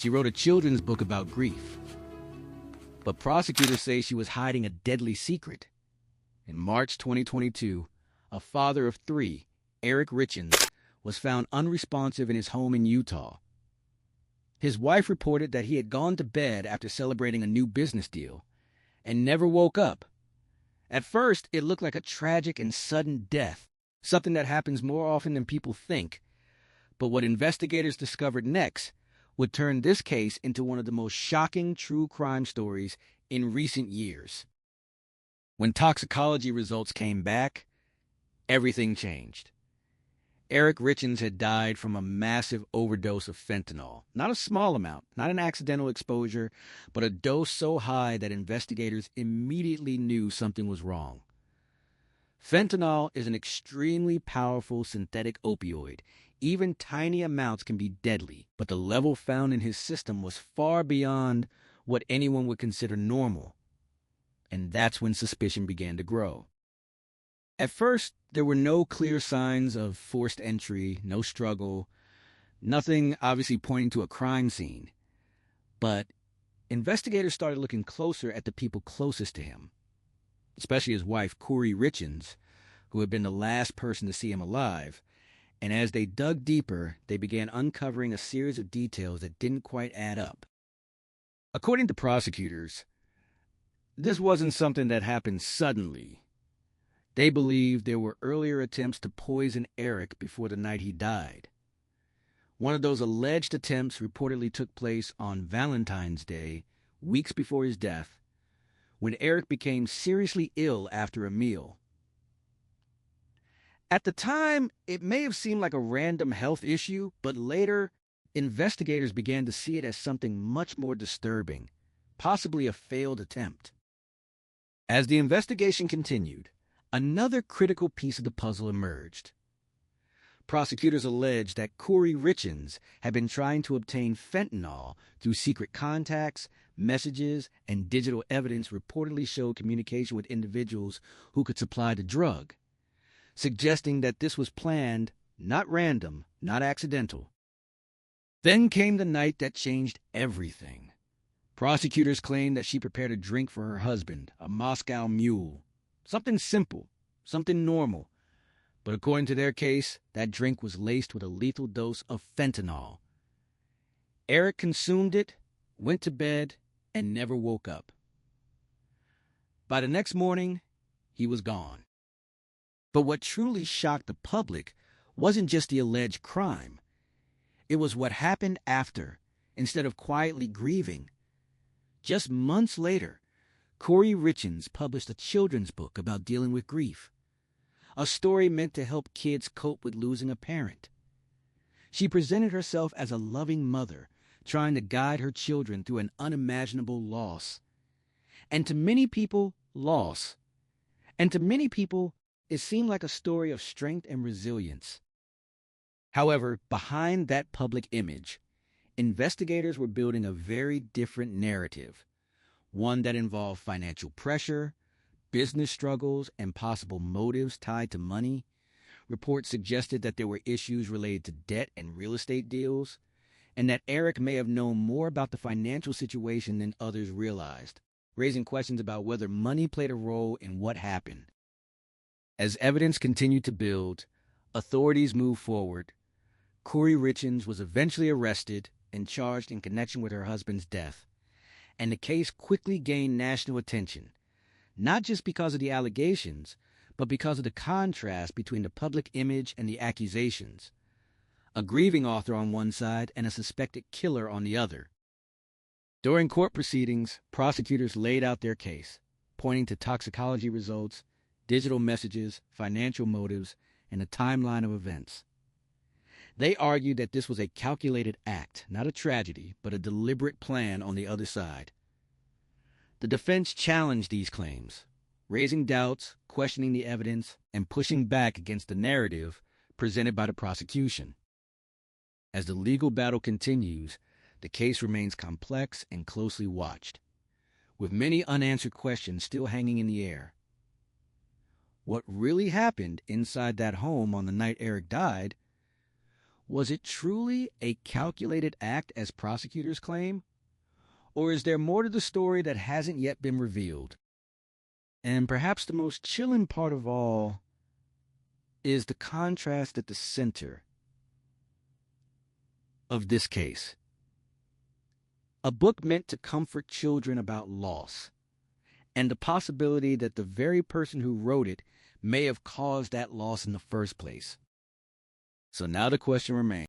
She wrote a children's book about grief. But prosecutors say she was hiding a deadly secret. In March 2022, a father of 3, Eric Richins, was found unresponsive in his home in Utah. His wife reported that he had gone to bed after celebrating a new business deal and never woke up. At first, it looked like a tragic and sudden death, something that happens more often than people think. But what investigators discovered next would turn this case into one of the most shocking true crime stories in recent years. When toxicology results came back, everything changed. Eric Richins had died from a massive overdose of fentanyl. Not a small amount, not an accidental exposure, but a dose so high that investigators immediately knew something was wrong. Fentanyl is an extremely powerful synthetic opioid. Even tiny amounts can be deadly, but the level found in his system was far beyond what anyone would consider normal. And that's when suspicion began to grow. At first, there were no clear signs of forced entry, no struggle, nothing obviously pointing to a crime scene. But investigators started looking closer at the people closest to him, especially his wife, Kouri Richins, who had been the last person to see him alive. And as they dug deeper, they began uncovering a series of details that didn't quite add up. According to prosecutors, this wasn't something that happened suddenly. They believed there were earlier attempts to poison Eric before the night he died. One of those alleged attempts reportedly took place on Valentine's Day, weeks before his death, when Eric became seriously ill after a meal. At the time, it may have seemed like a random health issue, but later, investigators began to see it as something much more disturbing, possibly a failed attempt. As the investigation continued, another critical piece of the puzzle emerged. Prosecutors alleged that Kouri Richins had been trying to obtain fentanyl through secret contacts, messages, and digital evidence reportedly showed communication with individuals who could supply the drug, suggesting that this was planned, not random, not accidental. Then came the night that changed everything. Prosecutors claimed that she prepared a drink for her husband, a Moscow Mule. Something simple, something normal. But according to their case, that drink was laced with a lethal dose of fentanyl. Eric consumed it, went to bed, and never woke up. By the next morning, he was gone. But what truly shocked the public wasn't just the alleged crime. It was what happened after, instead of quietly grieving. Just months later, Kouri Richins published a children's book about dealing with grief, a story meant to help kids cope with losing a parent. She presented herself as a loving mother, trying to guide her children through an unimaginable loss. And to many people, it seemed like a story of strength and resilience. However, behind that public image, investigators were building a very different narrative, one that involved financial pressure, business struggles, and possible motives tied to money. Reports suggested that there were issues related to debt and real estate deals, and that Eric may have known more about the financial situation than others realized, raising questions about whether money played a role in what happened. As evidence continued to build, authorities moved forward. Kouri Richins was eventually arrested and charged in connection with her husband's death, and the case quickly gained national attention, not just because of the allegations, but because of the contrast between the public image and the accusations. A grieving author on one side and a suspected killer on the other. During court proceedings, prosecutors laid out their case, pointing to toxicology results, digital messages, financial motives, and a timeline of events. They argued that this was a calculated act, not a tragedy, but a deliberate plan on the other side. The defense challenged these claims, raising doubts, questioning the evidence, and pushing back against the narrative presented by the prosecution. As the legal battle continues, the case remains complex and closely watched, with many unanswered questions still hanging in the air. What really happened inside that home on the night Eric died? Was it truly a calculated act as prosecutors claim? Or is there more to the story that hasn't yet been revealed? And perhaps the most chilling part of all is the contrast at the center of this case. A book meant to comfort children about loss, and the possibility that the very person who wrote it may have caused that loss in the first place. So now the question remains.